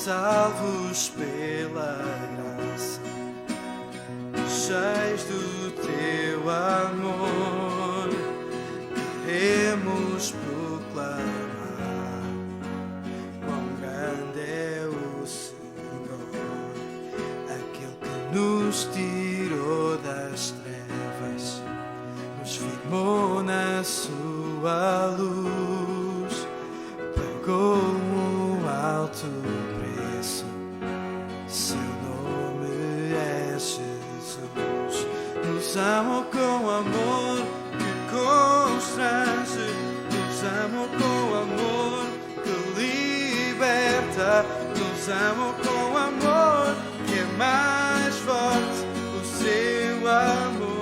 salvos pela graça, cheios do teu amor, queremos proclamar quão grande é o Senhor, aquele que nos tirou das trevas, nos firmou na sua luz, pagou um alto preço, seu nome é Jesus. Nos amou com amor que constrange, nos amou com amor que liberta, nos amou com amor que é mais forte, o seu amor.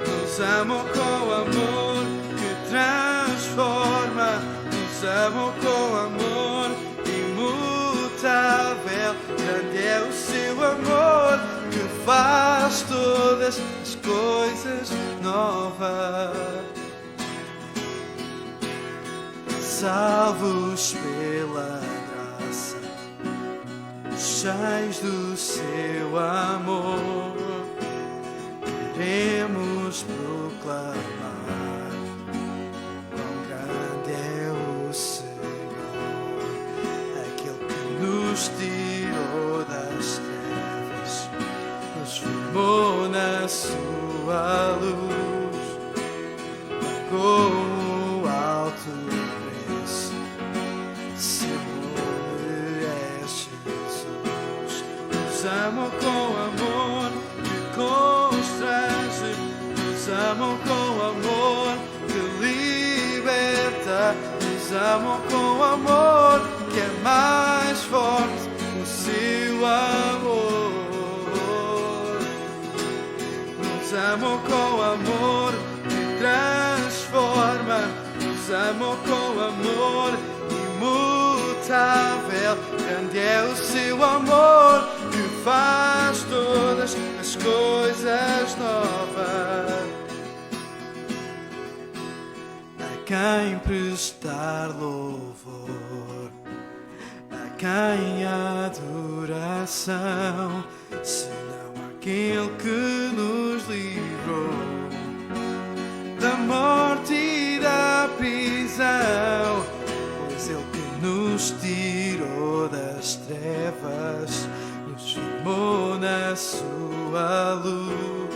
Nos amou com amor que transforma, nos amou com amor imutável. Grande é o seu amor que faz todas as coisas novas. Salvos pela graça, cheios do seu amor, queremos proclamar quão grande é o Senhor, aquele que nos tirou das trevas, nos firmou na sua luz, pagou o alto preço, seu nome é Jesus. Nos amou com amor que constrange, nos amou com amor que liberta, nos amou com amor que é mais forte, o seu amor. Nos amou com amor que transforma, nos amou com amor imutável. Grande é o seu amor que faz todas as coisas novas. A quem prestar louvor, a quem adoração, senão aquele que nos livrou da morte e da prisão, pois ele que nos tirou das trevas, nos firmou na sua luz,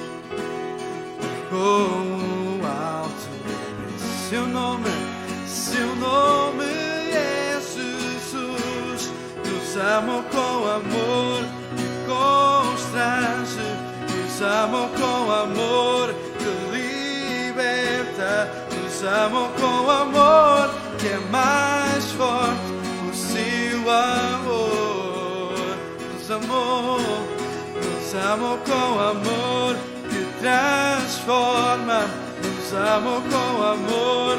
pagou um alto preço. Seu nome é Jesus. Nos amou com amor que constrange, nos amou com amor que liberta, nos amou com amor que é mais forte, o seu amor. Nos amou com amor que transforma, nos amou com amor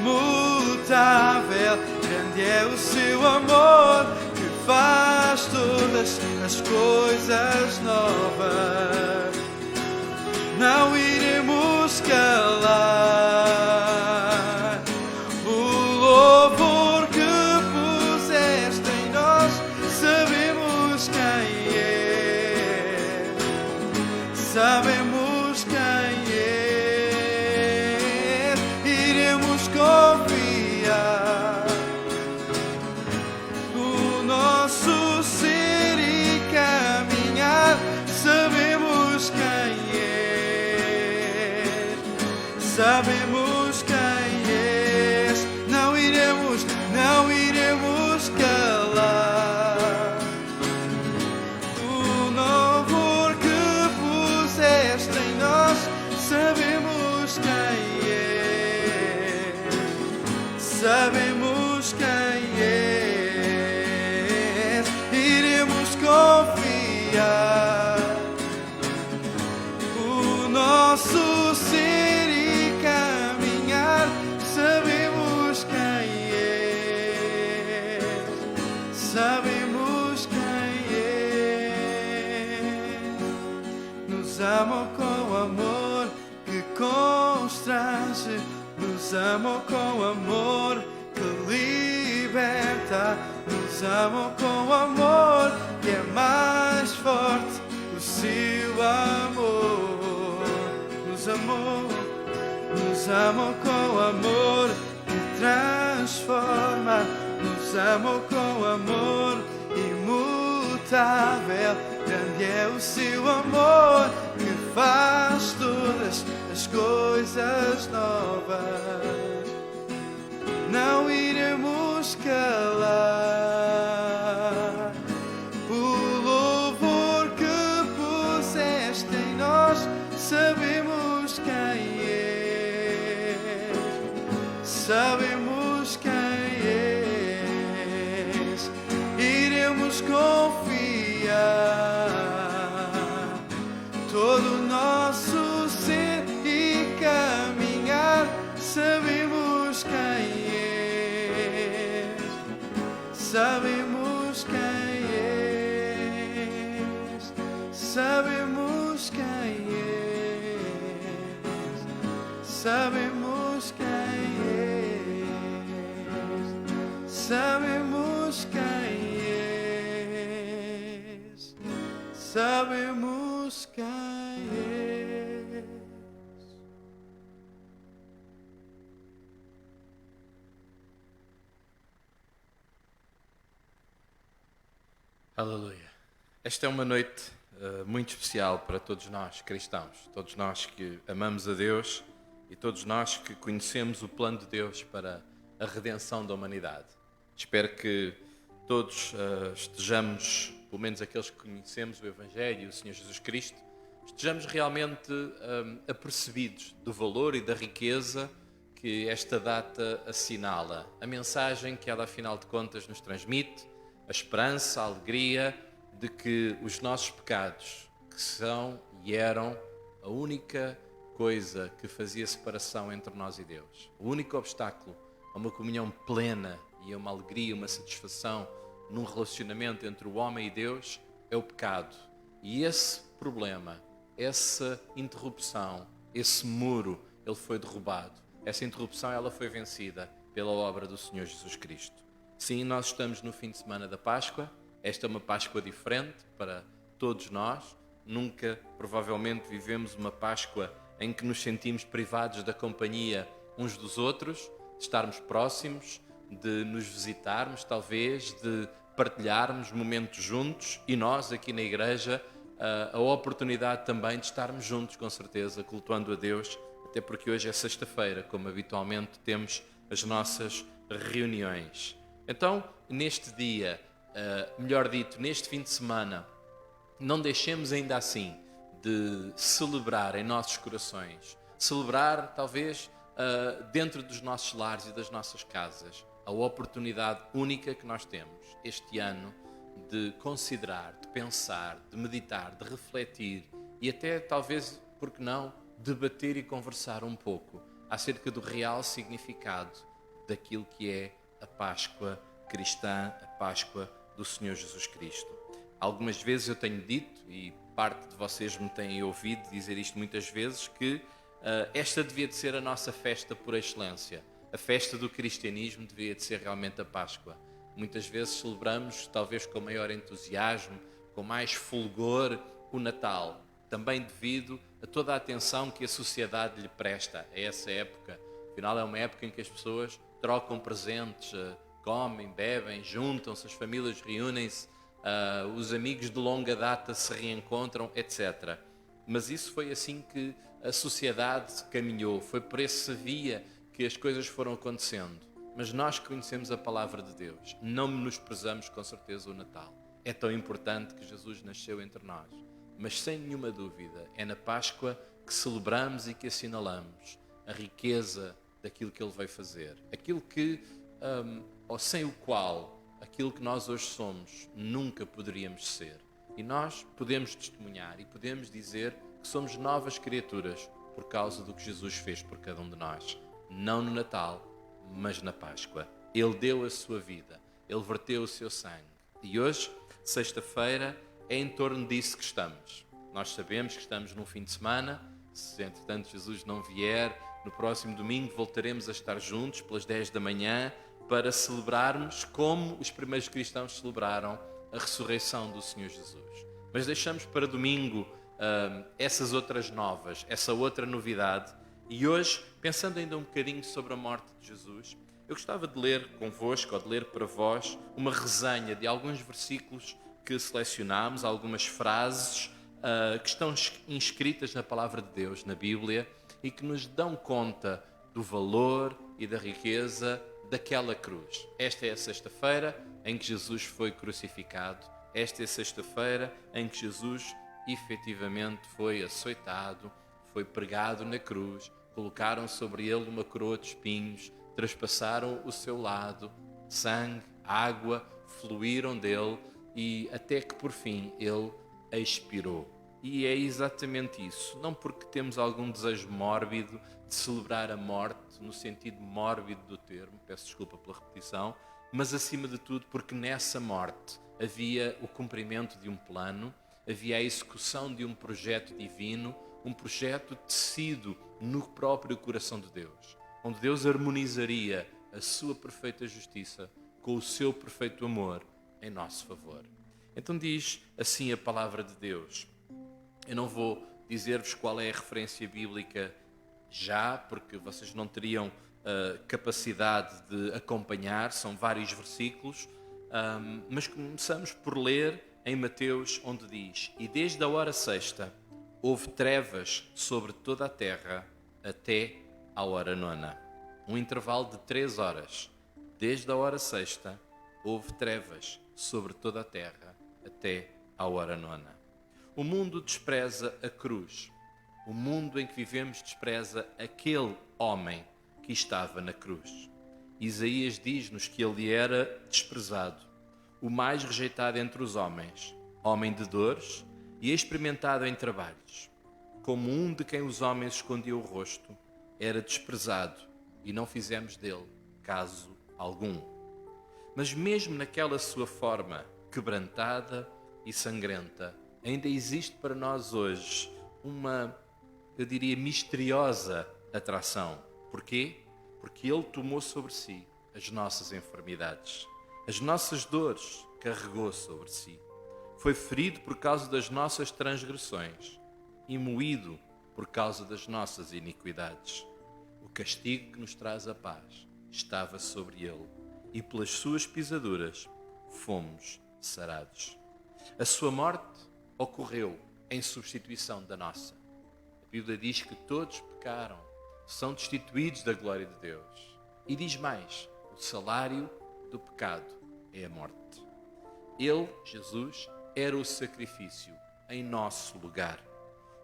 imutável. Grande é o seu amor que faz todas as coisas novas. Não iremos calar o louvor que puseste em nós. Sabemos quem é, sabemos quem é. Iremos confiar no nosso ser e caminhar. Sabemos quem é, sabemos quem és. Não iremos calar o louvor que puseste em nós. Sabemos quem é, sabemos quem és. Iremos confiar o nosso ser e caminhar. Sabemos quem é, sabemos quem é. Nos amou com amor que constrange, nos amou com amor que libera. está. Nos amou com amor que é mais forte. O seu amor nos amou com amor que transforma. Nos amou com amor imutável. Grande é o seu amor que faz todas as coisas novas. Não iremos calar o louvor que puseste em nós. Sabemos quem és, sabemos quem és. Iremos confiar todo o nosso ser e caminhar. Sabemos quem és, sabemos quem és, sabemos quem és, sabemos quem és, sabemos quem és, sabemos quem és. Aleluia. Esta é uma noite muito especial para todos nós cristãos, todos nós que amamos a Deus e todos nós que conhecemos o plano de Deus para a redenção da humanidade. Espero que todos estejamos, pelo menos aqueles que conhecemos o Evangelho e o Senhor Jesus Cristo, estejamos realmente apercebidos do valor e da riqueza que esta data assinala. A mensagem que ela, afinal de contas, nos transmite, a esperança, a alegria de que os nossos pecados, que são e eram a única coisa que fazia separação entre nós e Deus, o único obstáculo a uma comunhão plena e a uma alegria, uma satisfação num relacionamento entre o homem e Deus, é o pecado. E esse problema, essa interrupção, esse muro, ele foi derrubado. Essa interrupção, ela foi vencida pela obra do Senhor Jesus Cristo. Sim, nós estamos no fim de semana da Páscoa. Esta é uma Páscoa diferente para todos nós. Nunca, provavelmente, vivemos uma Páscoa em que nos sentimos privados da companhia uns dos outros, de estarmos próximos, de nos visitarmos, talvez, de partilharmos momentos juntos e nós, aqui na igreja, a oportunidade também de estarmos juntos, com certeza, cultuando a Deus, até porque hoje é sexta-feira, como habitualmente temos as nossas reuniões. Então, neste dia, melhor dito, neste fim de semana, não deixemos ainda assim de celebrar em nossos corações, celebrar talvez dentro dos nossos lares e das nossas casas, a oportunidade única que nós temos este ano de considerar, de pensar, de meditar, de refletir e até talvez, por que não, debater e conversar um pouco acerca do real significado daquilo que é a Páscoa cristã, a Páscoa do Senhor Jesus Cristo. Algumas vezes eu tenho dito, e parte de vocês me têm ouvido dizer isto muitas vezes, que esta devia de ser a nossa festa por excelência. A festa do cristianismo devia de ser realmente a Páscoa. Muitas vezes celebramos, talvez com maior entusiasmo, com mais fulgor, o Natal, também devido a toda a atenção que a sociedade lhe presta a essa época. Afinal, é uma época em que as pessoas trocam presentes, comem, bebem, juntam-se, as famílias reúnem-se, os amigos de longa data se reencontram, etc. Mas isso foi assim que a sociedade caminhou, foi por essa via que as coisas foram acontecendo. Mas nós que conhecemos a palavra de Deus, não menosprezamos com certeza o Natal. É tão importante que Jesus nasceu entre nós. Mas sem nenhuma dúvida, é na Páscoa que celebramos e que assinalamos a riqueza daquilo que Ele veio fazer. Aquilo que, ou sem o qual, aquilo que nós hoje somos, nunca poderíamos ser. E nós podemos testemunhar e podemos dizer que somos novas criaturas por causa do que Jesus fez por cada um de nós. Não no Natal, mas na Páscoa. Ele deu a sua vida, Ele verteu o seu sangue. E hoje, sexta-feira, é em torno disso que estamos. Nós sabemos que estamos num fim de semana. Se, entretanto, Jesus não vier, no próximo domingo voltaremos a estar juntos pelas 10 da manhã para celebrarmos como os primeiros cristãos celebraram a ressurreição do Senhor Jesus. Mas deixamos para domingo essas outras novas, essa outra novidade. E hoje, pensando ainda um bocadinho sobre a morte de Jesus, eu gostava de ler convosco, ou de ler para vós, uma resenha de alguns versículos que selecionámos, algumas frases que estão inscritas na Palavra de Deus, na Bíblia, e que nos dão conta do valor e da riqueza daquela cruz. Esta é a sexta-feira em que Jesus foi crucificado. Esta é a sexta-feira em que Jesus efetivamente foi açoitado, foi pregado na cruz, colocaram sobre ele uma coroa de espinhos, traspassaram o seu lado, sangue, água fluíram dele e até que por fim ele expirou. E é exatamente isso, não porque temos algum desejo mórbido de celebrar a morte, no sentido mórbido do termo, peço desculpa pela repetição, mas acima de tudo porque nessa morte havia o cumprimento de um plano, havia a execução de um projeto divino, um projeto tecido no próprio coração de Deus, onde Deus harmonizaria a sua perfeita justiça com o seu perfeito amor em nosso favor. Então diz assim a palavra de Deus. Eu não vou dizer-vos qual é a referência bíblica já, porque vocês não teriam capacidade de acompanhar, são vários versículos, mas começamos por ler em Mateus, onde diz: E desde a hora sexta houve trevas sobre toda a terra até à hora nona. Um intervalo de 3 horas. Desde a hora sexta houve trevas sobre toda a terra até à hora nona. O mundo despreza a cruz. O mundo em que vivemos despreza aquele homem que estava na cruz. Isaías diz-nos que ele era desprezado, o mais rejeitado entre os homens, homem de dores e experimentado em trabalhos. Como um de quem os homens escondiam o rosto, era desprezado e não fizemos dele caso algum. Mas mesmo naquela sua forma quebrantada e sangrenta, ainda existe para nós hoje uma, eu diria, misteriosa atração. Porquê? Porque ele tomou sobre si as nossas enfermidades, as nossas dores carregou sobre si. Foi ferido por causa das nossas transgressões e moído por causa das nossas iniquidades. O castigo que nos traz a paz estava sobre ele e pelas suas pisaduras fomos sarados. A sua morte ocorreu em substituição da nossa. A Bíblia diz que todos pecaram, são destituídos da glória de Deus. E diz mais: o salário do pecado é a morte. Ele, Jesus, era o sacrifício em nosso lugar.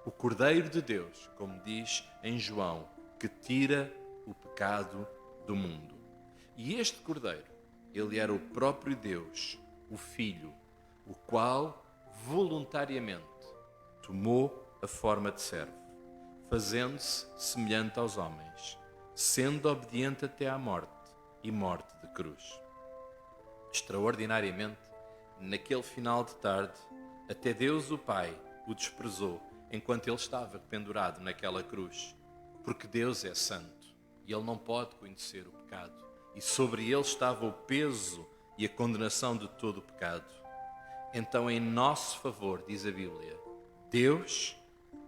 O Cordeiro de Deus, como diz em João, que tira o pecado do mundo. E este Cordeiro, ele era o próprio Deus, o Filho, o qual voluntariamente tomou a forma de servo, fazendo-se semelhante aos homens, sendo obediente até à morte e morte de cruz. Extraordinariamente, naquele final de tarde, até Deus o Pai o desprezou enquanto ele estava pendurado naquela cruz, porque Deus é santo e ele não pode conhecer o pecado, e sobre ele estava o peso e a condenação de todo o pecado. Então, em nosso favor, diz a Bíblia, Deus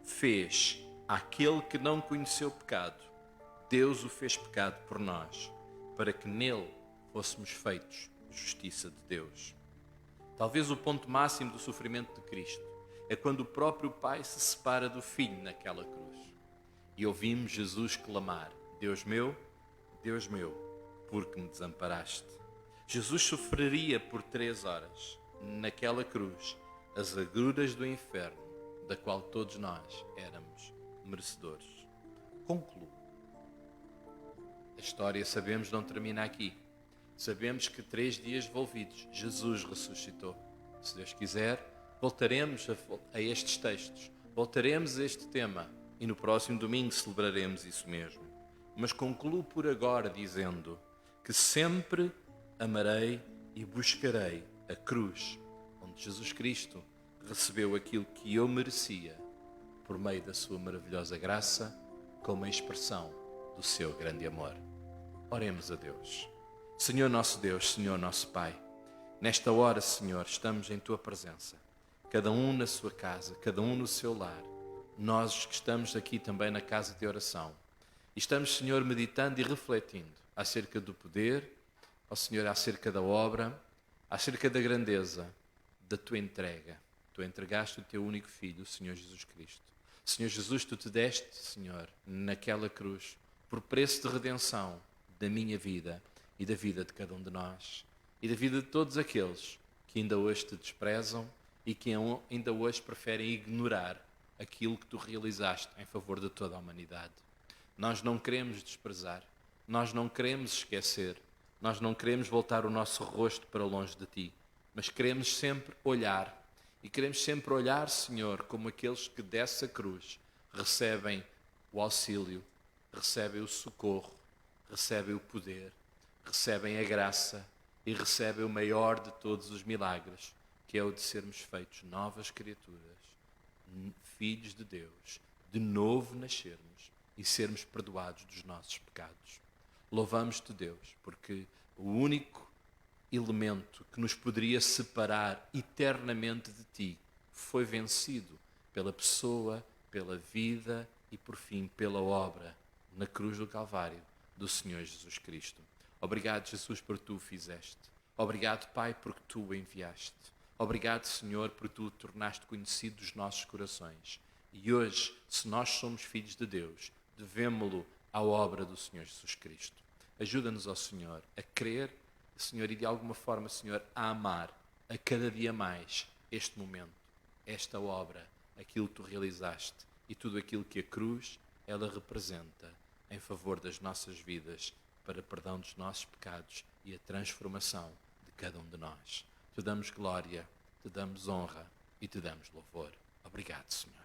fez aquele que não conheceu pecado, Deus o fez pecado por nós, para que nele fôssemos feitos justiça de Deus. Talvez o ponto máximo do sofrimento de Cristo é quando o próprio Pai se separa do Filho naquela cruz. E ouvimos Jesus clamar: Deus meu, por que me desamparaste? Jesus sofreria por 3 horas naquela cruz as agruras do inferno, da qual todos nós éramos merecedores. Concluo. A história, sabemos, não termina aqui. Sabemos que 3 dias envolvidos, Jesus ressuscitou. Se Deus quiser, voltaremos a estes textos, voltaremos a este tema e no próximo domingo celebraremos isso mesmo. Mas concluo por agora dizendo que sempre amarei e buscarei a cruz, onde Jesus Cristo recebeu aquilo que eu merecia por meio da sua maravilhosa graça, como a expressão do seu grande amor. Oremos a Deus. Senhor nosso Deus, Senhor nosso Pai, nesta hora, Senhor, estamos em Tua presença, cada um na sua casa, cada um no seu lar, nós que estamos aqui também na casa de oração, e estamos, Senhor, meditando e refletindo acerca do poder, ó Senhor, acerca da obra, acerca da grandeza da Tua entrega. Tu entregaste o Teu único Filho, o Senhor Jesus Cristo. Senhor Jesus, Tu te deste, Senhor, naquela cruz, por preço de redenção da minha vida e da vida de cada um de nós e da vida de todos aqueles que ainda hoje Te desprezam e que ainda hoje preferem ignorar aquilo que Tu realizaste em favor de toda a humanidade. Nós não queremos desprezar, nós não queremos esquecer, nós não queremos voltar o nosso rosto para longe de Ti, mas queremos sempre olhar. E queremos sempre olhar, Senhor, como aqueles que dessa cruz recebem o auxílio, recebem o socorro, recebem o poder, recebem a graça e recebem o maior de todos os milagres, que é o de sermos feitos novas criaturas, filhos de Deus, de novo nascermos e sermos perdoados dos nossos pecados. Louvamos-te, Deus, porque o único elemento que nos poderia separar eternamente de Ti foi vencido pela pessoa, pela vida e, por fim, pela obra na cruz do Calvário do Senhor Jesus Cristo. Obrigado, Jesus, por Tu o fizeste. Obrigado, Pai, porque Tu o enviaste. Obrigado, Senhor, por Tu o tornaste conhecido dos nossos corações. E hoje, se nós somos filhos de Deus, devemo-lo à obra do Senhor Jesus Cristo. Ajuda-nos, ó Senhor, a crer, Senhor, e de alguma forma, Senhor, a amar a cada dia mais este momento, esta obra, aquilo que Tu realizaste e tudo aquilo que a cruz, ela representa em favor das nossas vidas, para perdão dos nossos pecados e a transformação de cada um de nós. Te damos glória, Te damos honra e Te damos louvor. Obrigado, Senhor.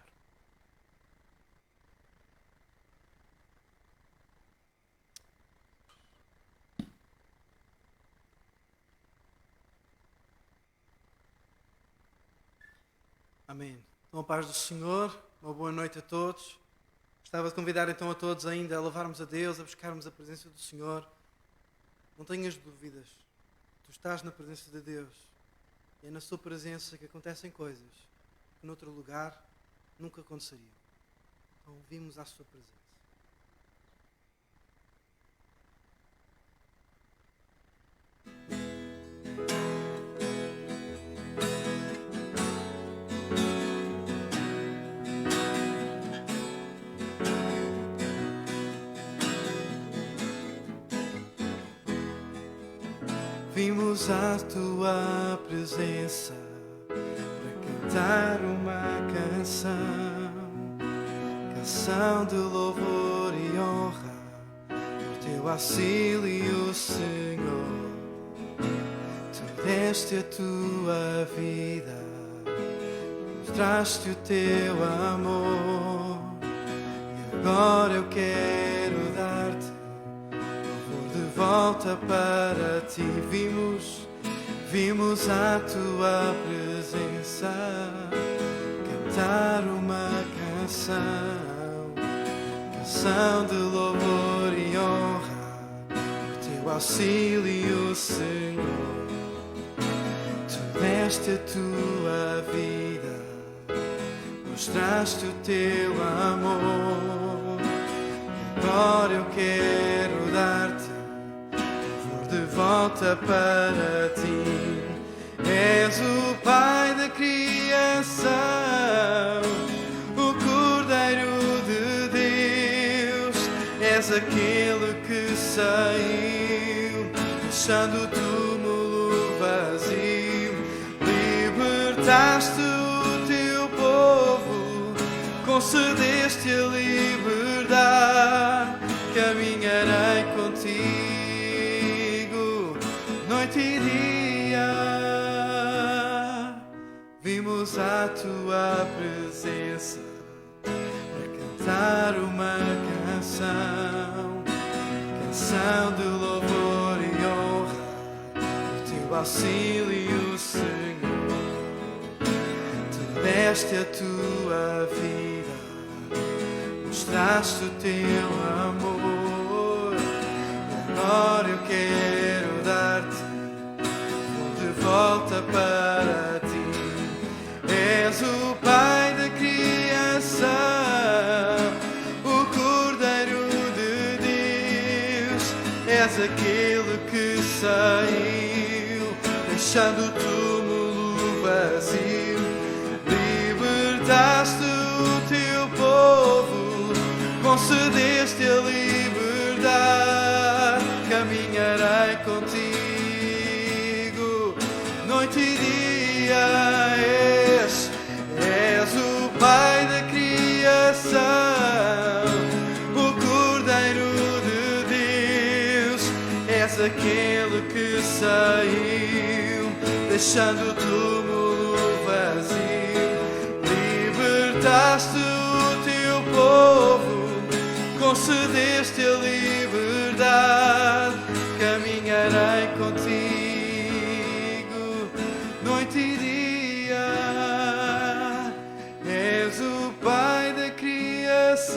Amém. Então, a paz do Senhor, uma boa noite a todos. Gostava de convidar então a todos ainda a louvarmos a Deus, a buscarmos a presença do Senhor. Não tenhas dúvidas, tu estás na presença de Deus. E é na sua presença que acontecem coisas que noutro lugar nunca aconteceriam. Então vimos à sua presença. Vimos a Tua presença para cantar uma canção de louvor e honra por Teu auxílio, Senhor. Tu deste a Tua vida, mostraste o Teu amor, e agora eu quero dar-te de volta para Ti. Vimos a Tua presença cantar uma canção de louvor e honra por Teu auxílio, Senhor. Tu deste a Tua vida, mostraste o Teu amor, e agora eu quero dar-te de volta para Ti. És o Pai da criação, o Cordeiro de Deus. És aquele que saiu, deixando o túmulo vazio. Libertaste o Teu povo, concedeste a liberdade. Caminharei contigo noite e dia. Vimos a Tua presença para cantar uma canção de louvor e honra por Teu auxílio, Senhor. Tu deste a Tua vida, mostraste o Teu amor, e agora eu quero dar para ti. És o Pai da criação, o Cordeiro de Deus. És aquele que saiu, deixando o túmulo vazio. Libertaste o teu povo, concedeste a liberdade. Caminharei contigo noite e dia. És o Pai da criação, o Cordeiro de Deus. És aquele que saiu, deixando o túmulo vazio. Libertaste o teu povo, concedeste a liberdade. Caminharei contigo noite e dia. És o Pai da criação,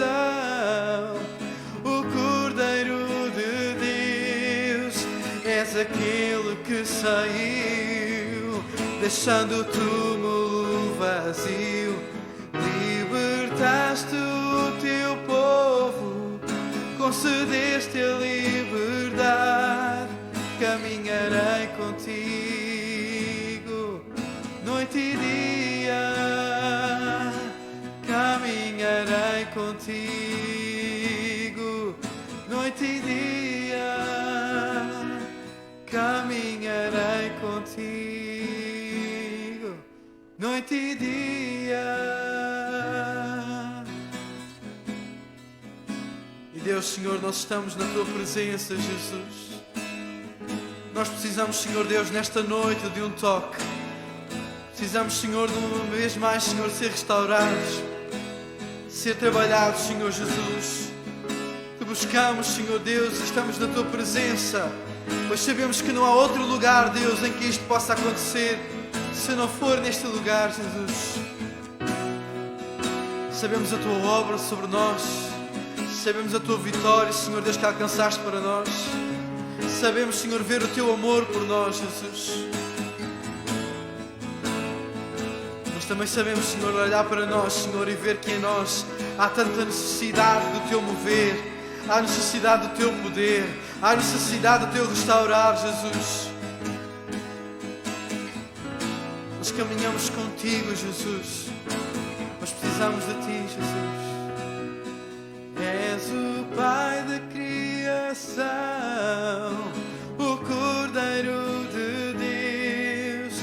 o Cordeiro de Deus. És aquele que saiu, deixando o túmulo vazio. Libertaste o teu povo, concedeste a liberdade. Caminharei contigo noite e dia. Caminharei contigo noite e dia. Caminharei contigo noite e dia. E Deus, Senhor, nós estamos na Tua presença, Jesus. Nós precisamos, Senhor Deus, nesta noite de um toque. Precisamos, Senhor, de uma vez mais, Senhor, ser restaurados, ser trabalhados, Senhor Jesus. Te buscamos, Senhor Deus, e estamos na Tua presença, pois sabemos que não há outro lugar, Deus, em que isto possa acontecer, se não for neste lugar, Jesus. Sabemos a Tua obra sobre nós, sabemos a Tua vitória, Senhor Deus, que alcançaste para nós. Sabemos, Senhor, ver o Teu amor por nós, Jesus. Mas também sabemos, Senhor, olhar para nós, Senhor, e ver que em nós há tanta necessidade do Teu mover, há necessidade do Teu poder, há necessidade do Teu restaurar, Jesus. Nós caminhamos contigo, Jesus. Nós precisamos de Ti, Jesus. És o Pai da criação, o Cordeiro de Deus.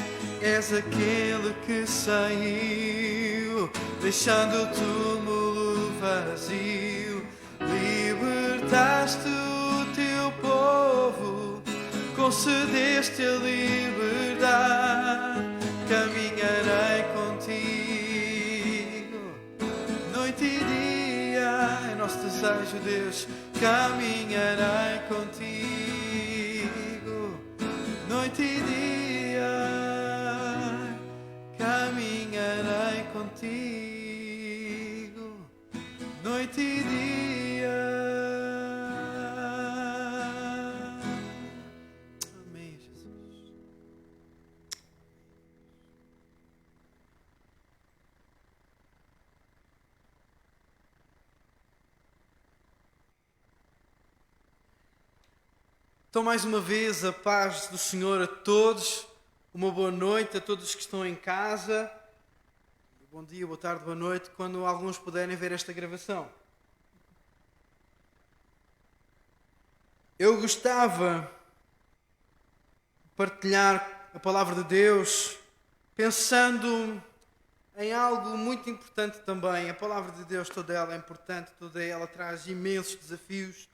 És aquele que saiu, deixando o túmulo vazio. Libertaste o teu povo, concedeste a liberdade. Caminharei contigo noite e dia. É nosso desejo, Deus. Caminharei contigo noite e dia. Caminharei contigo noite e dia. Amém, Jesus. Então, mais uma vez, a paz do Senhor a todos. Uma boa noite a todos que estão em casa. Bom dia, boa tarde, boa noite, quando alguns puderem ver esta gravação. Eu gostava de partilhar a palavra de Deus pensando em algo muito importante também. A palavra de Deus, toda ela é importante, toda ela traz imensos desafios,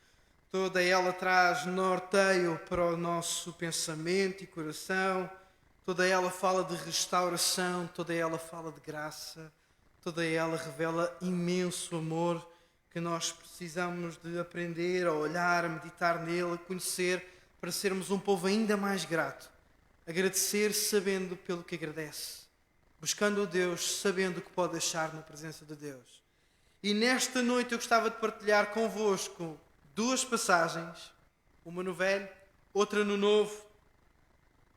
toda ela traz norteio para o nosso pensamento e coração. Toda ela fala de restauração, toda ela fala de graça, toda ela revela imenso amor que nós precisamos de aprender a olhar, a meditar nele, a conhecer, para sermos um povo ainda mais grato. Agradecer sabendo pelo que agradece, buscando o Deus, sabendo o que pode achar na presença de Deus. E nesta noite eu gostava de partilhar convosco duas passagens, uma no Velho, outra no Novo,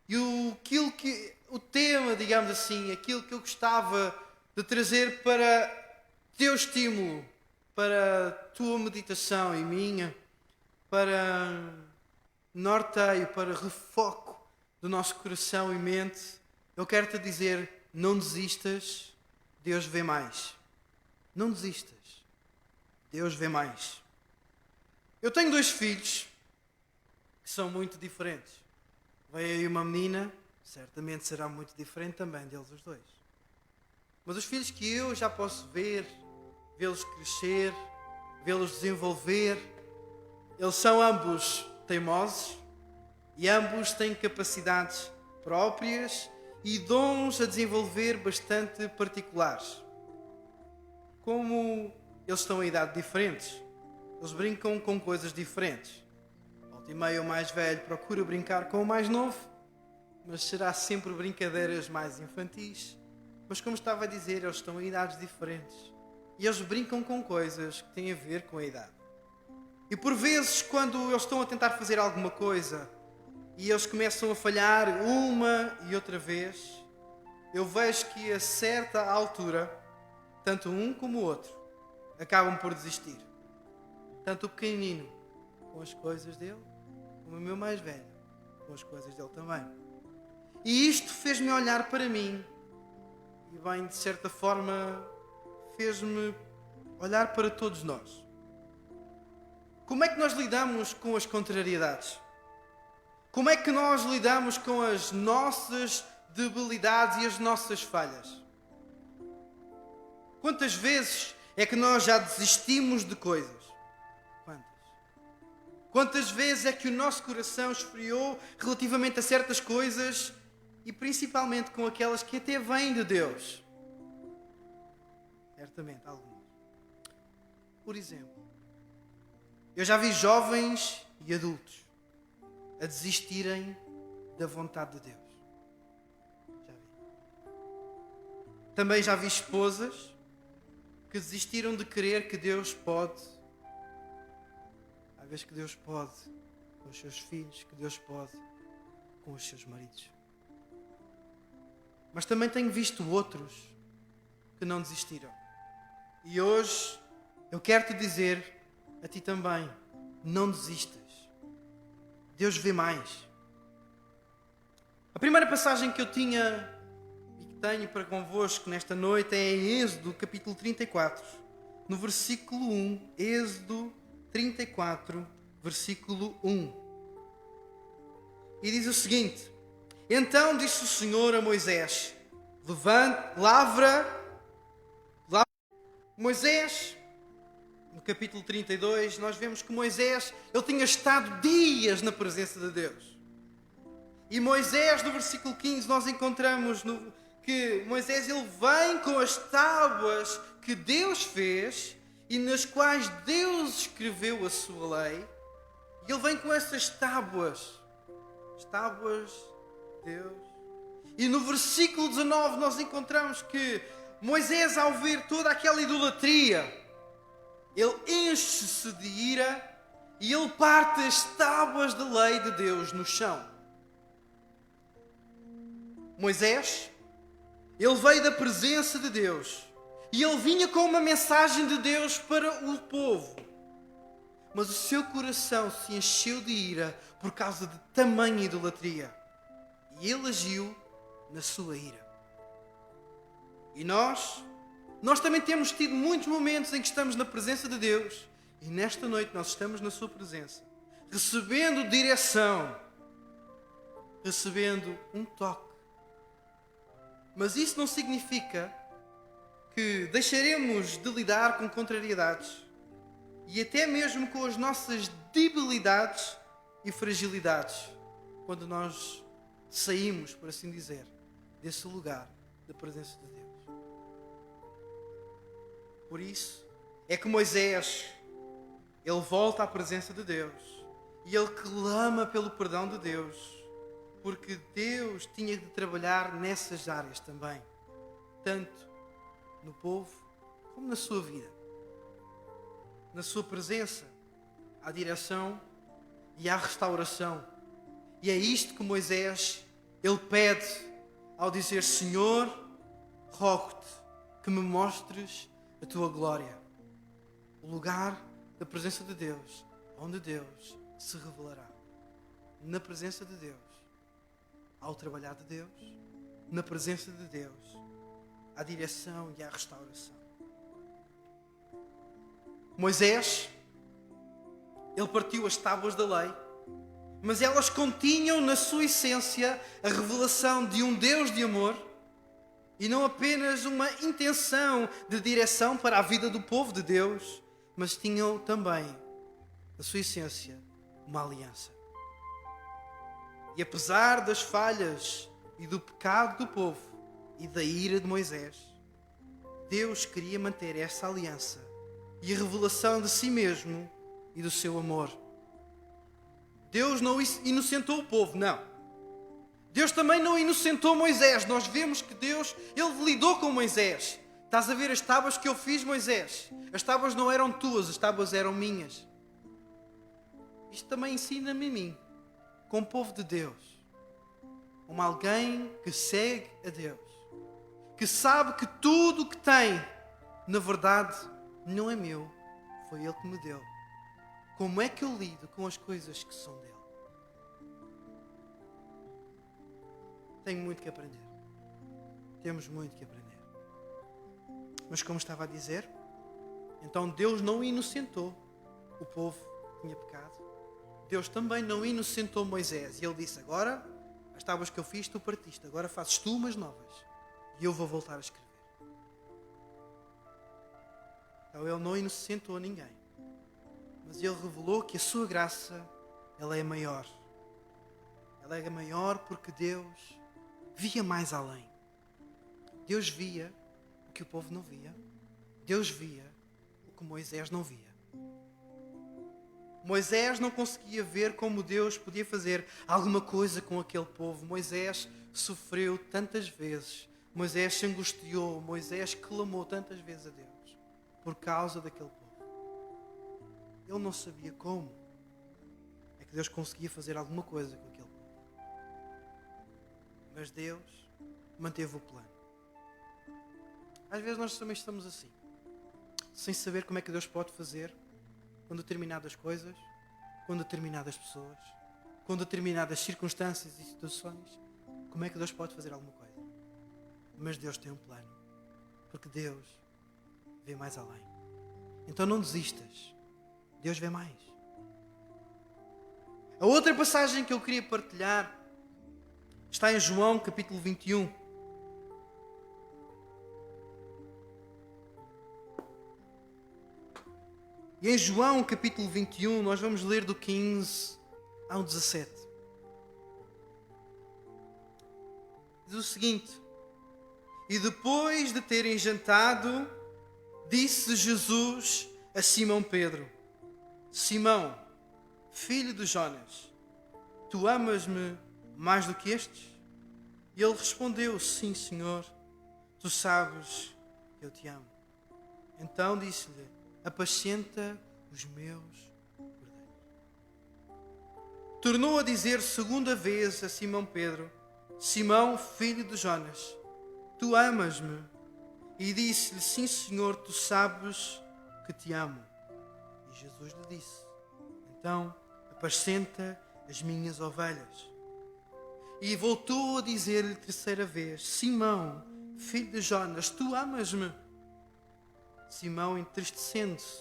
E o tema, digamos assim, aquilo que eu gostava de trazer para teu estímulo, para a tua meditação e minha, para norteio, para refoco do nosso coração e mente, eu quero te dizer, não desistas, Deus vê mais. Não desistas, Deus vê mais. Eu tenho 2 filhos que são muito diferentes. Veio aí uma menina, certamente será muito diferente também deles os dois. Mas os filhos que eu já posso ver, vê-los crescer, vê-los desenvolver, eles são ambos teimosos e ambos têm capacidades próprias e dons a desenvolver bastante particulares. Como eles estão em idade diferentes, eles brincam com coisas diferentes. Volta e meia o mais velho procura brincar com o mais novo, mas será sempre brincadeiras mais infantis. Mas como estava a dizer, eles estão em idades diferentes. E eles brincam com coisas que têm a ver com a idade. E por vezes, quando eles estão a tentar fazer alguma coisa e eles começam a falhar uma e outra vez, eu vejo que a certa altura, tanto um como o outro acabam por desistir. Tanto o pequenino com as coisas dele, como o meu mais velho com as coisas dele também. E isto fez-me olhar para mim e bem, de certa forma, fez-me olhar para todos nós. Como é que nós lidamos com as contrariedades? Como é que nós lidamos com as nossas debilidades e as nossas falhas? Quantas vezes é que nós já desistimos de coisas? Quantas? Quantas vezes é que o nosso coração esfriou relativamente a certas coisas e principalmente com aquelas que até vêm de Deus? Certamente, algumas. Por exemplo, eu já vi jovens e adultos a desistirem da vontade de Deus. Já vi. Também já vi esposas que desistiram de crer que Deus pode. Há vezes que Deus pode com os seus filhos, que Deus pode com os seus maridos. Mas também tenho visto outros que não desistiram. E hoje eu quero te dizer a ti também, não desistas. Deus vê mais. A primeira passagem que eu tinha e que tenho para convosco nesta noite é em Êxodo, capítulo 34, no versículo 1. Êxodo 34, versículo 1. E diz o seguinte: Então disse o Senhor a Moisés: lavra. Moisés, no capítulo 32, nós vemos que Moisés, ele tinha estado dias na presença de Deus. E Moisés, no versículo 15, nós encontramos que Moisés, ele vem com as tábuas que Deus fez e nas quais Deus escreveu a sua lei. E ele vem com essas tábuas. As tábuas de Deus. E no versículo 19 nós encontramos que Moisés, ao ver toda aquela idolatria, ele enche-se de ira e ele parte as tábuas da lei de Deus no chão. Moisés, ele veio da presença de Deus e ele vinha com uma mensagem de Deus para o povo. Mas o seu coração se encheu de ira por causa de tamanha idolatria. E ele agiu na sua ira. E nós também temos tido muitos momentos em que estamos na presença de Deus. E nesta noite nós estamos na sua presença, recebendo direção, recebendo um toque. Mas isso não significa que deixaremos de lidar com contrariedades e até mesmo com as nossas debilidades e fragilidades quando nós saímos, por assim dizer, desse lugar da presença de Deus. Por isso é que Moisés, ele volta à presença de Deus e ele clama pelo perdão de Deus, porque Deus tinha de trabalhar nessas áreas também, tanto no povo como na sua vida. Na sua presença há direção e há restauração. E é isto que Moisés, Ele pede ao dizer: Senhor, rogo-te que me mostres a tua glória. O lugar da presença de Deus, onde Deus se revelará. Na presença de Deus, há o trabalhar de Deus. Na presença de Deus, há a direção e a restauração. Moisés, ele partiu as tábuas da lei, mas elas continham na sua essência a revelação de um Deus de amor e não apenas uma intenção de direção para a vida do povo de Deus, mas tinham também, na sua essência, uma aliança. E apesar das falhas e do pecado do povo e da ira de Moisés, Deus queria manter essa aliança e a revelação de si mesmo e do seu amor. Deus não inocentou o povo, não. Deus também não inocentou Moisés. Nós vemos que Deus, ele lidou com Moisés. Estás a ver as tábuas que eu fiz, Moisés? As tábuas não eram tuas, as tábuas eram minhas. Isto também ensina-me a mim, como povo de Deus, como alguém que segue a Deus, que sabe que tudo o que tem, na verdade, não é meu, foi Ele que me deu. Como é que eu lido com as coisas que são dele? Tenho muito que aprender. Temos muito que aprender. Mas como estava a dizer, então Deus não inocentou o povo que tinha pecado. Deus também não inocentou Moisés. E ele disse: agora, as tábuas que eu fiz, tu partiste. Agora fazes tu umas novas. E eu vou voltar a escrever. Então ele não inocentou ninguém. Mas ele revelou que a sua graça, ela é maior. Ela é maior porque Deus via mais além. Deus via o que o povo não via. Deus via o que Moisés não via. Moisés não conseguia ver como Deus podia fazer alguma coisa com aquele povo. Moisés sofreu tantas vezes. Moisés se angustiou. Moisés clamou tantas vezes a Deus por causa daquele povo. Ele não sabia como é que Deus conseguia fazer alguma coisa com aquele povo. Mas Deus manteve o plano. Às vezes nós também estamos assim, sem saber como é que Deus pode fazer com determinadas coisas, com determinadas pessoas, com determinadas circunstâncias e situações. Como é que Deus pode fazer alguma coisa? Mas Deus tem um plano, porque Deus vê mais além. Então não desistas. Deus vê mais. A outra passagem que eu queria partilhar está em João capítulo 21. E em João capítulo 21 nós vamos ler do 15 ao 17. Diz o seguinte: e depois de terem jantado, disse Jesus a Simão Pedro: Simão, filho de Jonas, tu amas-me mais do que estes? E ele respondeu: sim, Senhor, tu sabes que eu te amo. Então disse-lhe: apascenta os meus cordeiros. Tornou a dizer segunda vez a Simão Pedro: Simão, filho de Jonas, tu amas-me? E disse-lhe: sim, Senhor, tu sabes que te amo. E Jesus lhe disse: então, apascenta as minhas ovelhas. E voltou a dizer-lhe terceira vez: Simão, filho de Jonas, tu amas-me? Simão, entristecendo-se,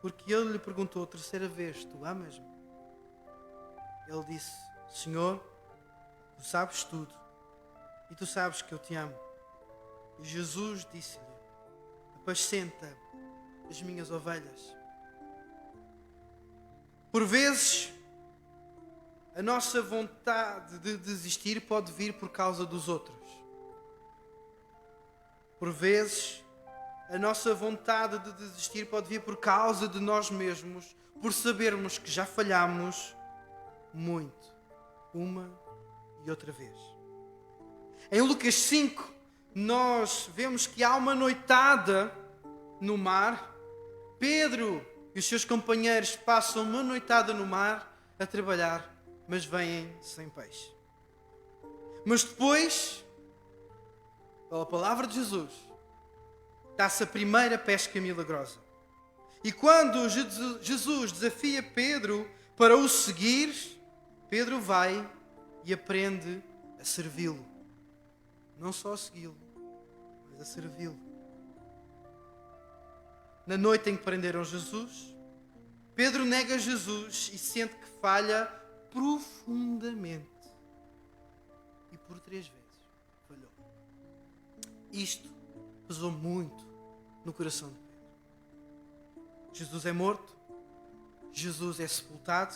porque ele lhe perguntou terceira vez: tu amas-me? Ele disse: Senhor, tu sabes tudo, e tu sabes que eu te amo. E Jesus disse-lhe: apascenta as minhas ovelhas. Por vezes, a nossa vontade de desistir pode vir por causa dos outros. Por vezes, a nossa vontade de desistir pode vir por causa de nós mesmos, por sabermos que já falhamos muito, uma e outra vez. Em Lucas 5, nós vemos que há uma noitada no mar. Pedro e os seus companheiros passam uma noitada no mar a trabalhar, mas vêm sem peixe. Mas depois, pela palavra de Jesus, dá-se a primeira pesca milagrosa. E quando Jesus desafia Pedro para o seguir, Pedro vai e aprende a servi-lo. Não só a segui-lo, mas a servi-lo. Na noite em que prenderam Jesus, Pedro nega Jesus e sente que falha profundamente. E por 3 vezes falhou. Isto pesou muito no coração de Pedro. Jesus é morto, Jesus é sepultado,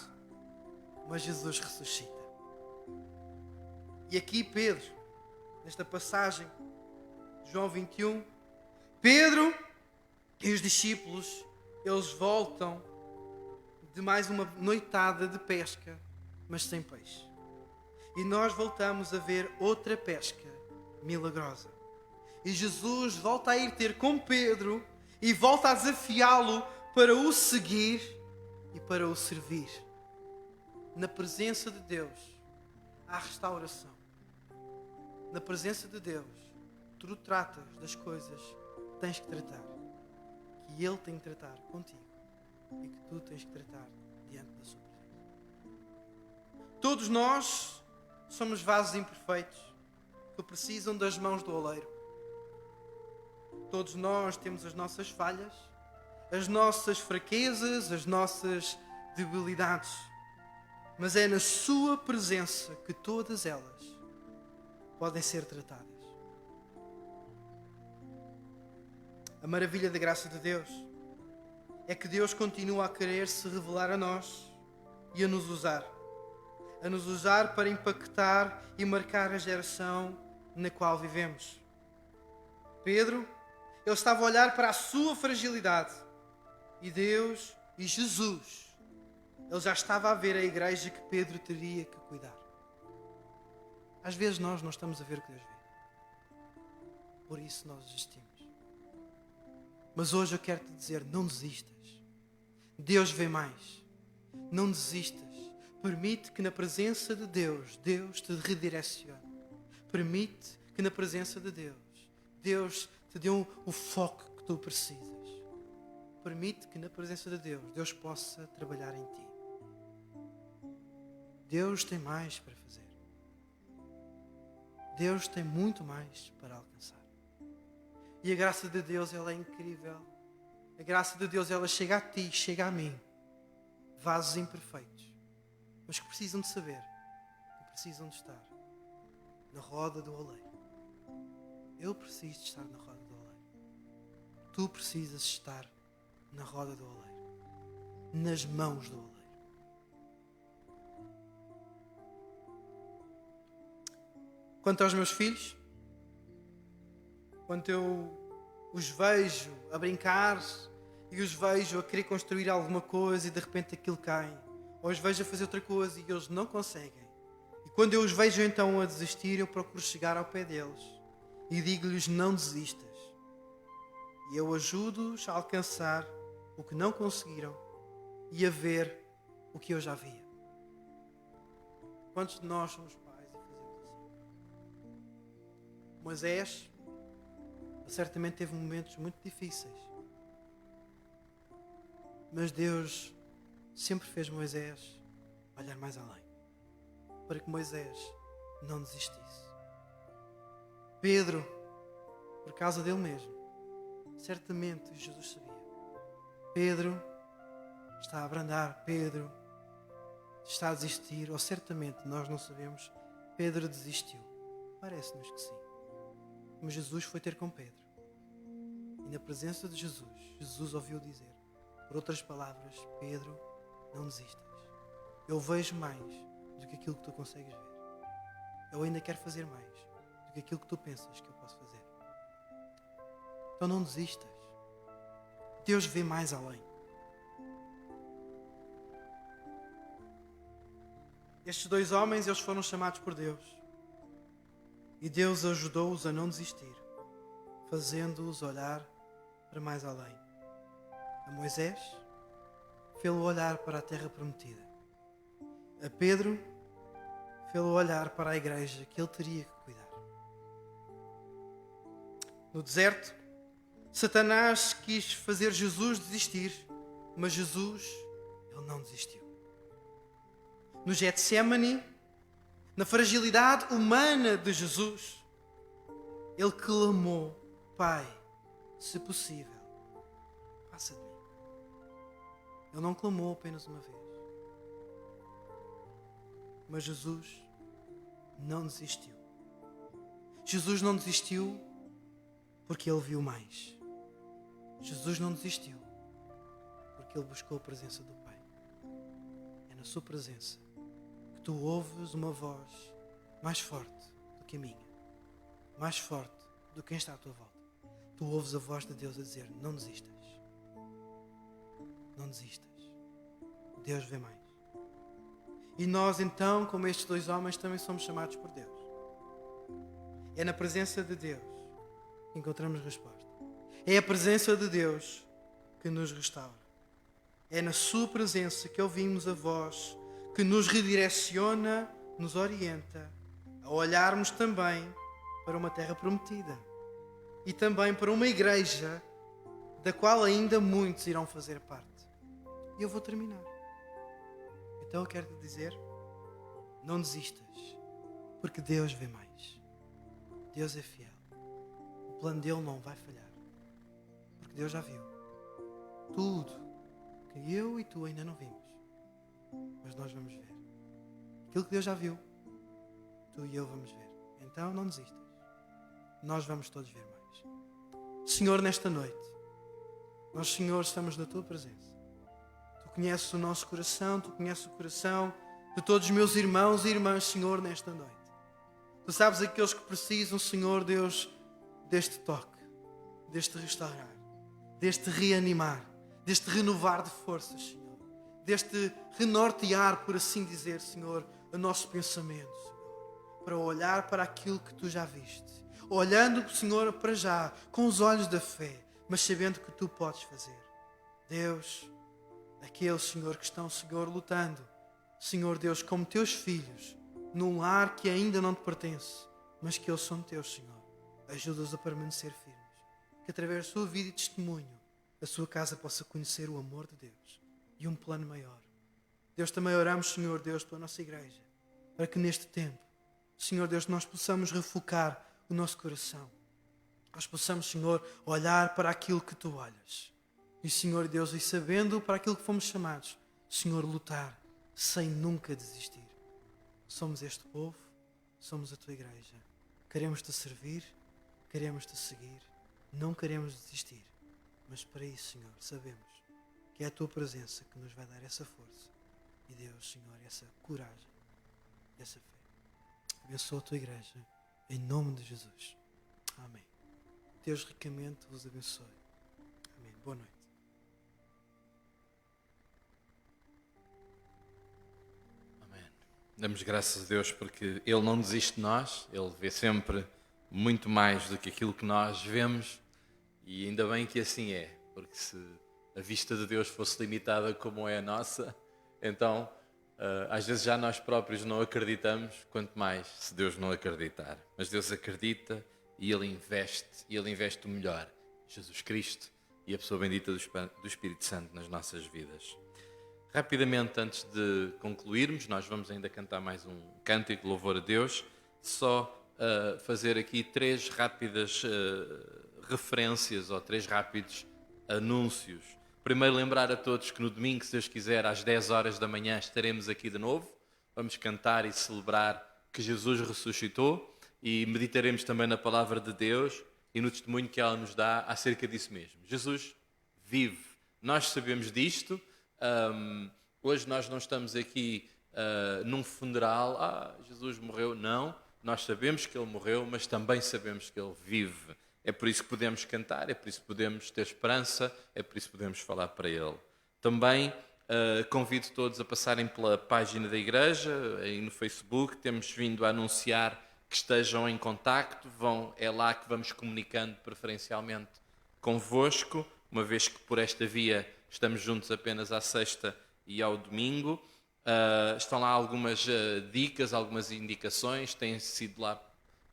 mas Jesus ressuscita. E aqui Pedro, nesta passagem de João 21, Pedro e os discípulos, eles voltam de mais uma noitada de pesca, mas sem peixe. E nós voltamos a ver outra pesca milagrosa. E Jesus volta a ir ter com Pedro e volta a desafiá-lo para o seguir e para o servir. Na presença de Deus há restauração. Na presença de Deus, tu tratas das coisas que tens que tratar, que Ele tem que tratar contigo e que tu tens que tratar diante da sua presença. Todos nós somos vasos imperfeitos que precisam das mãos do oleiro. Todos nós temos as nossas falhas, as nossas fraquezas, as nossas debilidades. Mas é na sua presença que todas elas podem ser tratadas. A maravilha da graça de Deus é que Deus continua a querer se revelar a nós e a nos usar. A nos usar para impactar e marcar a geração na qual vivemos. Pedro, ele estava a olhar para a sua fragilidade. E Deus e Jesus, ele já estava a ver a igreja que Pedro teria que cuidar. Às vezes nós não estamos a ver o que Deus vê. Por isso nós desistimos. Mas hoje eu quero te dizer, não desistas. Deus vê mais. Não desistas. Permite que na presença de Deus, Deus te redirecione. Permite que na presença de Deus, Deus te dê o foco que tu precisas. Permite que na presença de Deus, Deus possa trabalhar em ti. Deus tem mais para fazer. Deus tem muito mais para alcançar. E a graça de Deus, ela é incrível. A graça de Deus, ela chega a ti, chega a mim. Vasos imperfeitos, mas que precisam de saber, que precisam de estar na roda do oleiro. Eu preciso de estar na roda do oleiro. Tu precisas estar na roda do oleiro, nas mãos do oleiro. Quanto aos meus filhos, quando eu os vejo a brincar e os vejo a querer construir alguma coisa e de repente aquilo cai, ou os vejo a fazer outra coisa e eles não conseguem, e quando eu os vejo então a desistir, eu procuro chegar ao pé deles e digo-lhes: não desistas. E eu ajudo-os a alcançar o que não conseguiram e a ver o que eu já via. Quantos de nós somos pais e fazemos assim? Moisés certamente teve momentos muito difíceis, mas Deus sempre fez Moisés olhar mais além, para que Moisés não desistisse. Pedro, por causa dele mesmo, certamente Jesus sabia. Pedro está a abrandar, Pedro está a desistir, ou certamente nós não sabemos. Pedro desistiu. Parece-nos que sim. Mas Jesus foi ter com Pedro. E na presença de Jesus, Jesus ouviu dizer, por outras palavras: Pedro, não desistas. Eu vejo mais do que aquilo que tu consegues ver. Eu ainda quero fazer mais do que aquilo que tu pensas que eu posso fazer. Então não desistas. Deus vê mais além. Estes 2 homens, eles foram chamados por Deus. E Deus ajudou-os a não desistir, fazendo-os olhar para mais além. A Moisés, fê-lo olhar para a terra prometida. A Pedro, pelo olhar para a igreja que ele teria que cuidar. No deserto, Satanás quis fazer Jesus desistir, mas Jesus, ele não desistiu. No Getsémani, na fragilidade humana de Jesus, ele clamou: Pai, se possível, passa de mim. Ele não clamou apenas uma vez. Mas Jesus não desistiu. Jesus não desistiu porque ele viu mais. Jesus não desistiu porque ele buscou a presença do Pai. É na sua presença que tu ouves uma voz mais forte do que a minha, mais forte do que quem está à tua volta. Tu ouves a voz de Deus a dizer: não desistas. Não desistas. Deus vê mais. E nós então, como estes dois homens, também somos chamados por Deus. É na presença de Deus que encontramos resposta. É a presença de Deus que nos restaura. É na sua presença que ouvimos a voz que nos redireciona, nos orienta a olharmos também para uma terra prometida e também para uma igreja da qual ainda muitos irão fazer parte. E eu vou terminar. Então eu quero te dizer: não desistas, porque Deus vê mais. Deus é fiel. O plano dele não vai falhar, porque Deus já viu tudo que eu e tu ainda não vimos, mas nós vamos ver. Aquilo que Deus já viu, tu e eu vamos ver. Então não desistas. Nós vamos todos ver mais. Senhor, nesta noite, nós, Senhor, estamos na tua presença. Tu conheces o nosso coração, tu conheces o coração de todos os meus irmãos e irmãs, Senhor, nesta noite. Tu sabes aqueles que precisam, Senhor Deus, deste toque, deste restaurar, deste reanimar, deste renovar de forças, Senhor, deste renortear, por assim dizer, Senhor, o nosso pensamento, Senhor, para olhar para aquilo que tu já viste, olhando, Senhor, para já, com os olhos da fé, mas sabendo que tu podes fazer. Deus, aqueles, Senhor, que estão, Senhor, lutando, Senhor Deus, como teus filhos, num lar que ainda não te pertence, mas que eles são teus, Senhor. Ajuda-os a permanecer firmes, que através da sua vida e testemunho, a sua casa possa conhecer o amor de Deus e um plano maior. Deus, também oramos, Senhor Deus, pela nossa igreja, para que neste tempo, Senhor Deus, nós possamos refocar o nosso coração. Nós possamos, Senhor, olhar para aquilo que tu olhas. E, Senhor Deus, e sabendo para aquilo que fomos chamados, Senhor, lutar sem nunca desistir. Somos este povo, somos a tua igreja. Queremos te servir, queremos te seguir, não queremos desistir. Mas para isso, Senhor, sabemos que é a tua presença que nos vai dar essa força. E Deus, Senhor, essa coragem, essa fé. Abençoa a tua igreja, em nome de Jesus. Amém. Deus ricamente vos abençoe. Amém. Boa noite. Damos graças a Deus porque Ele não desiste de nós, Ele vê sempre muito mais do que aquilo que nós vemos, e ainda bem que assim é, porque se a vista de Deus fosse limitada como é a nossa, então às vezes já nós próprios não acreditamos, quanto mais se Deus não acreditar. Mas Deus acredita e Ele investe o melhor, Jesus Cristo e a pessoa bendita do Espírito Santo nas nossas vidas. Rapidamente, antes de concluirmos, nós vamos ainda cantar mais um cântico, louvor a Deus, só fazer aqui 3 rápidas referências ou 3 rápidos anúncios. Primeiro, lembrar a todos que no domingo, se Deus quiser, às 10 horas da manhã, estaremos aqui de novo. Vamos cantar e celebrar que Jesus ressuscitou e meditaremos também na palavra de Deus e no testemunho que ela nos dá acerca disso mesmo. Jesus vive. Nós sabemos disto. Hoje nós não estamos aqui num funeral, Jesus morreu, não, nós sabemos que Ele morreu, mas também sabemos que Ele vive. É por isso que podemos cantar, é por isso que podemos ter esperança, é por isso que podemos falar para Ele. Também convido todos a passarem pela página da igreja, aí no Facebook, temos vindo a anunciar que estejam em contacto, é lá que vamos comunicando preferencialmente convosco, uma vez que por esta via estamos juntos apenas à sexta e ao domingo. Estão lá algumas dicas, algumas indicações, têm sido lá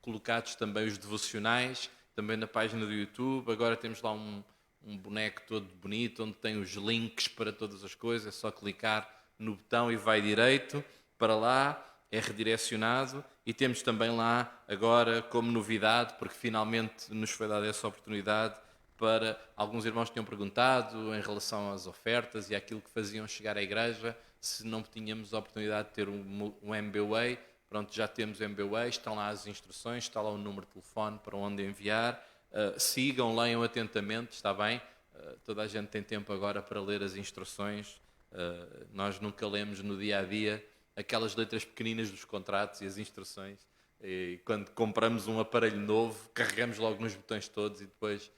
colocados também os devocionais, também na página do YouTube. Agora temos lá um boneco todo bonito, onde tem os links para todas as coisas, é só clicar no botão e vai direito para lá, é redirecionado. E temos também lá, agora, como novidade, porque finalmente nos foi dada essa oportunidade, para alguns irmãos que tinham perguntado em relação às ofertas e àquilo que faziam chegar à igreja, se não tínhamos a oportunidade de ter um MBWay. Pronto, já temos o MBWay, estão lá as instruções, está lá o número de telefone para onde enviar. Sigam, leiam atentamente, está bem? Toda a gente tem tempo agora para ler as instruções. Nós nunca lemos no dia-a-dia aquelas letras pequeninas dos contratos e as instruções. E quando compramos um aparelho novo, carregamos logo nos botões todos e depois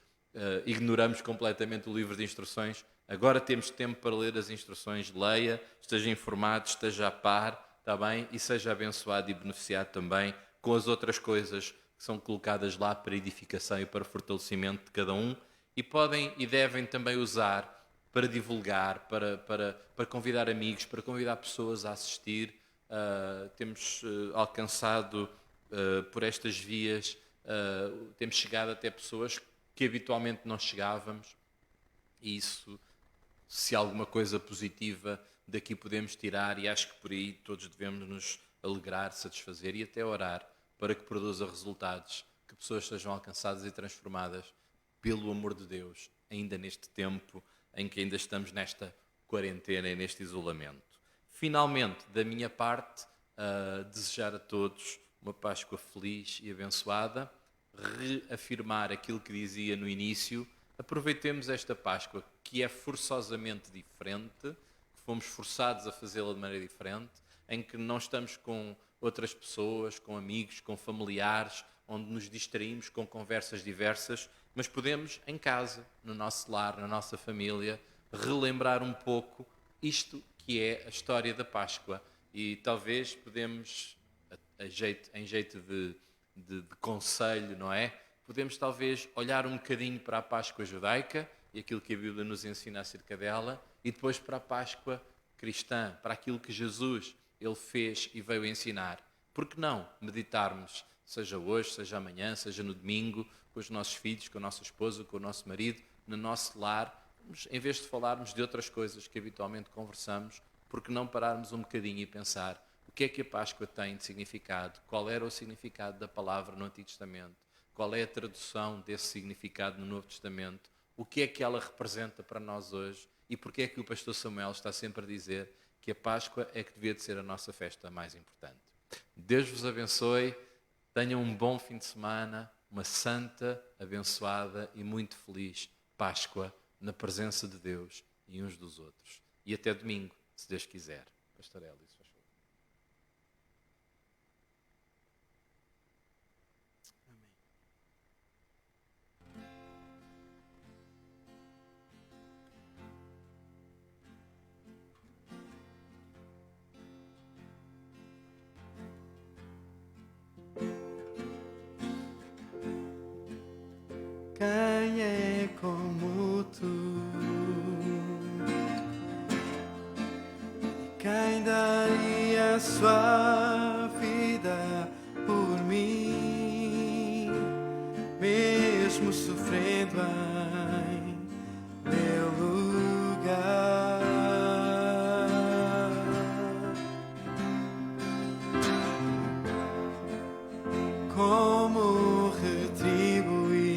ignoramos completamente o livro de instruções. Agora temos tempo para ler as instruções, leia, esteja informado, esteja a par, está bem? E seja abençoado e beneficiado também com as outras coisas que são colocadas lá para edificação e para fortalecimento de cada um. E podem e devem também usar para divulgar, para convidar amigos, para convidar pessoas a assistir. Temos alcançado por estas vias, temos chegado até pessoas que habitualmente não chegávamos, e isso, se alguma coisa positiva daqui podemos tirar, e acho que por aí todos devemos nos alegrar, satisfazer e até orar para que produza resultados, que pessoas sejam alcançadas e transformadas pelo amor de Deus, ainda neste tempo em que ainda estamos nesta quarentena e neste isolamento. Finalmente, da minha parte, desejar a todos uma Páscoa feliz e abençoada, reafirmar aquilo que dizia no início. Aproveitemos esta Páscoa, que é forçosamente diferente, que fomos forçados a fazê-la de maneira diferente, em que não estamos com outras pessoas, com amigos, com familiares, onde nos distraímos com conversas diversas, mas podemos, em casa, no nosso lar, na nossa família, relembrar um pouco isto que é a história da Páscoa. E talvez podemos, em jeito de conselho, não é? Podemos talvez olhar um bocadinho para a Páscoa judaica e aquilo que a Bíblia nos ensina acerca dela, e depois para a Páscoa cristã, para aquilo que Jesus ele fez e veio ensinar. Por que não meditarmos, seja hoje, seja amanhã, seja no domingo, com os nossos filhos, com a nossa esposa, com o nosso marido, no nosso lar, em vez de falarmos de outras coisas que habitualmente conversamos, por que não pararmos um bocadinho e pensar o que é que a Páscoa tem de significado, qual era o significado da palavra no Antigo Testamento, qual é a tradução desse significado no Novo Testamento, o que é que ela representa para nós hoje e porque é que o pastor Samuel está sempre a dizer que a Páscoa é que devia de ser a nossa festa mais importante. Deus vos abençoe, tenham um bom fim de semana, uma santa, abençoada e muito feliz Páscoa na presença de Deus e uns dos outros. E até domingo, se Deus quiser. Pastor Hélio, se faz favor. Quem é como tu? Quem daria a sua vida por mim, mesmo sofrendo em meu lugar? Como retribuir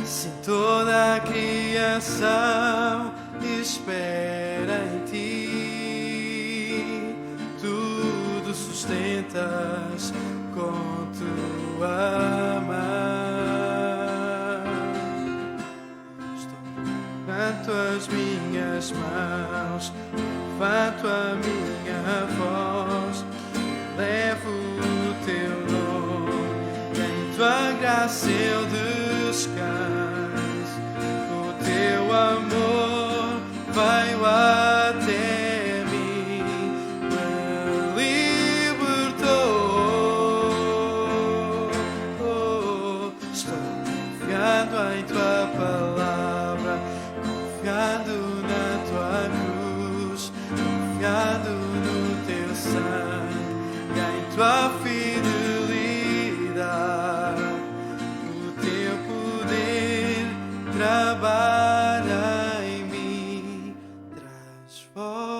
se toda a criação espera em ti, tudo sustentas com tua mão. Estou levanto as minhas mãos, levanto a minha voz, levo o teu nome, em tua graça eu descanso, o teu amor veio até mim, me libertou. Estou confiando em tua palavra, confiando na tua trabalha em mim, transforma-me.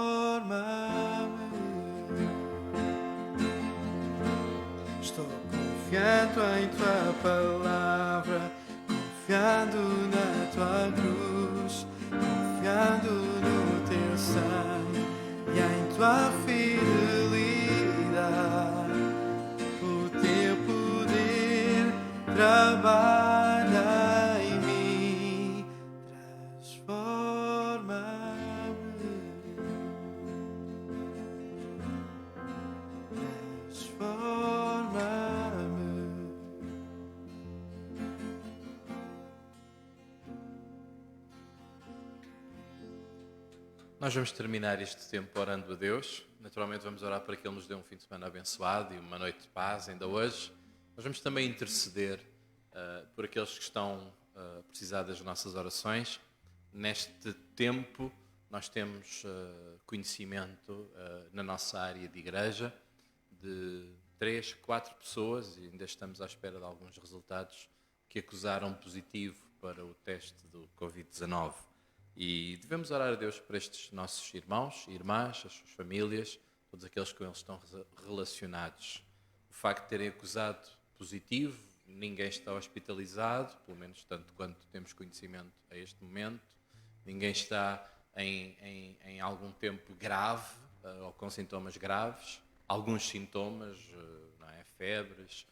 Estou confiando em tua palavra, confiando na tua cruz, confiando no teu sangue e em tua fidelidade. O teu poder trabalha em mim, transforma-me, transforma-me. Nós vamos terminar este tempo orando a Deus. Naturalmente vamos orar para que Ele nos dê um fim de semana abençoado e uma noite de paz ainda hoje. Nós vamos também interceder por aqueles que estão a precisar das nossas orações. Neste tempo nós temos conhecimento na nossa área de igreja de 3, 4 pessoas, e ainda estamos à espera de alguns resultados, que acusaram positivo para o teste do Covid-19. E devemos orar a Deus por estes nossos irmãos e irmãs, as suas famílias, todos aqueles com eles estão relacionados. O facto de terem acusado positivo, ninguém está hospitalizado, pelo menos tanto quanto temos conhecimento a este momento. Ninguém está em algum tempo grave ou com sintomas graves. Alguns sintomas, não é? Febres,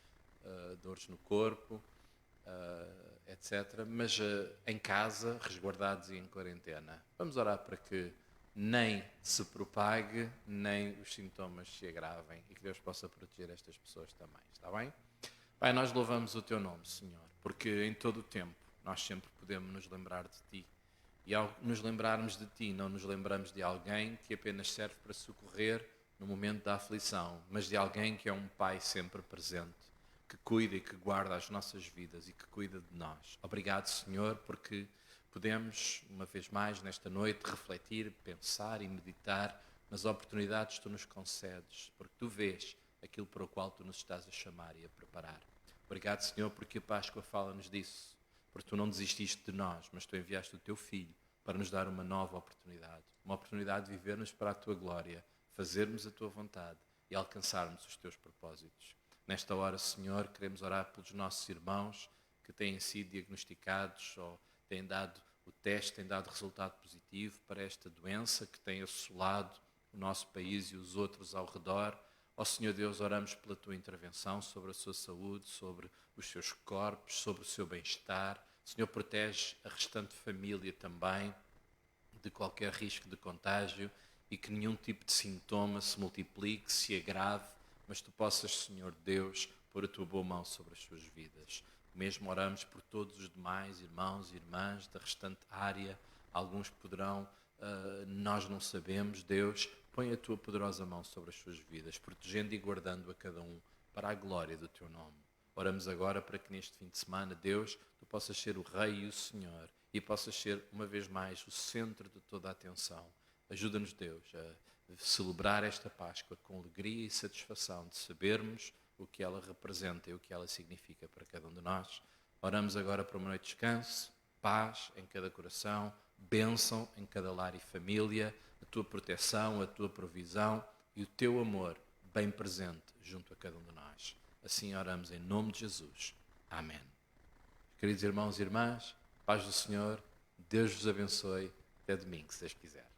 dores no corpo, etc. Mas em casa, resguardados e em quarentena. Vamos orar para que nem se propague, nem os sintomas se agravem e que Deus possa proteger estas pessoas também. Está bem? Pai, nós louvamos o Teu nome, Senhor, porque em todo o tempo nós sempre podemos nos lembrar de Ti. E ao nos lembrarmos de Ti, não nos lembramos de alguém que apenas serve para socorrer no momento da aflição, mas de alguém que é um Pai sempre presente, que cuida e que guarda as nossas vidas e que cuida de nós. Obrigado, Senhor, porque podemos, uma vez mais, nesta noite, refletir, pensar e meditar nas oportunidades que Tu nos concedes, porque Tu vês aquilo para o qual Tu nos estás a chamar e a preparar. Obrigado, Senhor, porque a Páscoa fala-nos disso, porque Tu não desististe de nós, mas Tu enviaste o Teu Filho para nos dar uma nova oportunidade, uma oportunidade de vivermos para a Tua glória, fazermos a Tua vontade e alcançarmos os Teus propósitos. Nesta hora, Senhor, queremos orar pelos nossos irmãos que têm sido diagnosticados ou têm dado o teste, têm dado resultado positivo para esta doença que tem assolado o nosso país e os outros ao redor. Ó Senhor Deus, oramos pela Tua intervenção sobre a sua saúde, sobre os seus corpos, sobre o seu bem-estar. Senhor, protege a restante família também de qualquer risco de contágio e que nenhum tipo de sintoma se multiplique, se agrave, mas Tu possas, Senhor Deus, pôr a Tua boa mão sobre as suas vidas. Mesmo oramos por todos os demais irmãos e irmãs da restante área. Alguns poderão, nós não sabemos. Deus, põe a Tua poderosa mão sobre as suas vidas, protegendo e guardando a cada um para a glória do Teu nome. Oramos agora para que neste fim de semana, Deus, Tu possas ser o Rei e o Senhor e possas ser, uma vez mais, o centro de toda a atenção. Ajuda-nos, Deus, a celebrar esta Páscoa com alegria e satisfação de sabermos o que ela representa e o que ela significa para cada um de nós. Oramos agora para uma noite de descanso, paz em cada coração, bênção em cada lar e família, a Tua proteção, a Tua provisão e o Teu amor bem presente junto a cada um de nós. Assim oramos em nome de Jesus. Amém. Queridos irmãos e irmãs, paz do Senhor, Deus vos abençoe. Até domingo, se Deus quiser.